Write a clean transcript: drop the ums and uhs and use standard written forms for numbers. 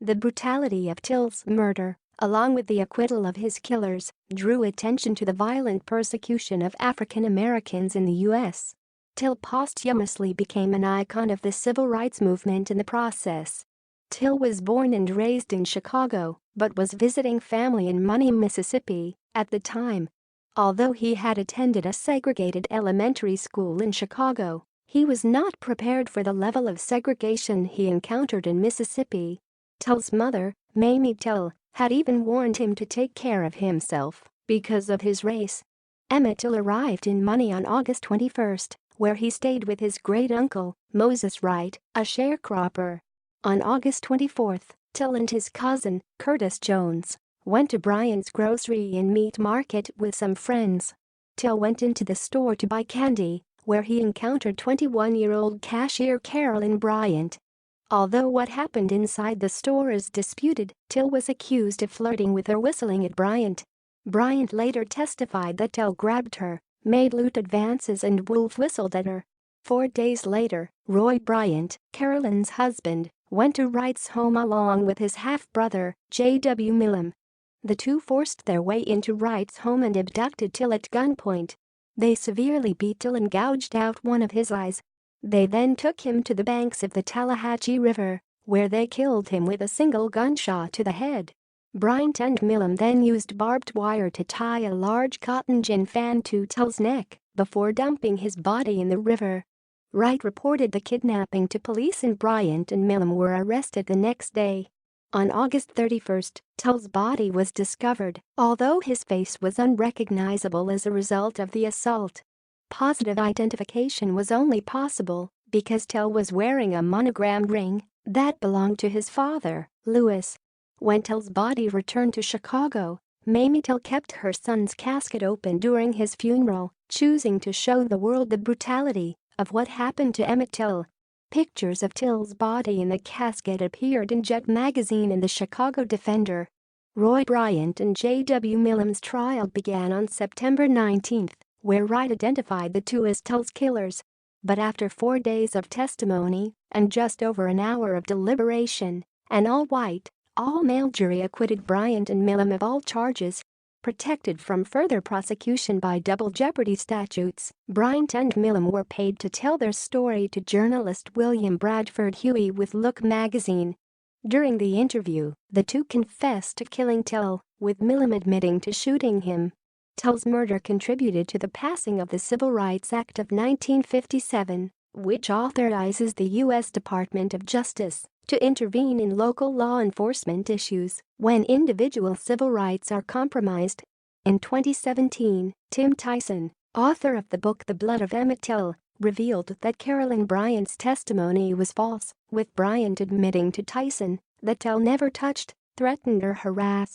The brutality of Till's murder, along with the acquittal of his killers, drew attention to the violent persecution of African Americans in the U.S. Till posthumously became an icon of the civil rights movement in the process. Till was born and raised in Chicago, but was visiting family in Money, Mississippi, at the time. Although he had attended a segregated elementary school in Chicago, he was not prepared for the level of segregation he encountered in Mississippi. Till's mother, Emmett Till, had even warned him to take care of himself because of his race. Emmett Till arrived in Money on August 21, where he stayed with his great-uncle, Moses Wright, a sharecropper. On August 24, Till and his cousin, Curtis Jones, went to Bryant's grocery and meat market with some friends. Till went into the store to buy candy, where he encountered 21-year-old cashier Carolyn Bryant. Although what happened inside the store is disputed, Till was accused of flirting with her, whistling at Bryant. Bryant later testified that Till grabbed her, made lewd advances and wolf whistled at her. 4 days later, Roy Bryant, Carolyn's husband, went to Wright's home along with his half-brother, J.W. Millam. The two forced their way into Wright's home and abducted Till at gunpoint. They severely beat Till and gouged out one of his eyes. They then took him to the banks of the Tallahatchie River, where they killed him with a single gunshot to the head. Bryant and Millam then used barbed wire to tie a large cotton gin fan to Till's neck before dumping his body in the river. Wright reported the kidnapping to police and Bryant and Millam were arrested the next day. On August 31, Till's body was discovered, although his face was unrecognizable as a result of the assault. Positive identification was only possible because Till was wearing a monogrammed ring that belonged to his father, Lewis. When Till's body returned to Chicago, Mamie Till kept her son's casket open during his funeral, choosing to show the world the brutality of what happened to Emmett Till. Pictures of Till's body in the casket appeared in Jet magazine and the Chicago Defender. Roy Bryant and J.W. Millam's trial began on September 19, where Wright identified the two as Till's killers. But after 4 days of testimony and just over an hour of deliberation, an all-white, all-male jury acquitted Bryant and Millam of all charges. Protected from further prosecution by double jeopardy statutes, Bryant and Millam were paid to tell their story to journalist William Bradford Huey with Look magazine. During the interview, the two confessed to killing Till, with Millam admitting to shooting him. Till's murder contributed to the passing of the Civil Rights Act of 1957, which authorizes the U.S. Department of Justice to intervene in local law enforcement issues when individual civil rights are compromised. In 2017, Tim Tyson, author of the book The Blood of Emmett Till, revealed that Carolyn Bryant's testimony was false, with Bryant admitting to Tyson that Till never touched, threatened or harassed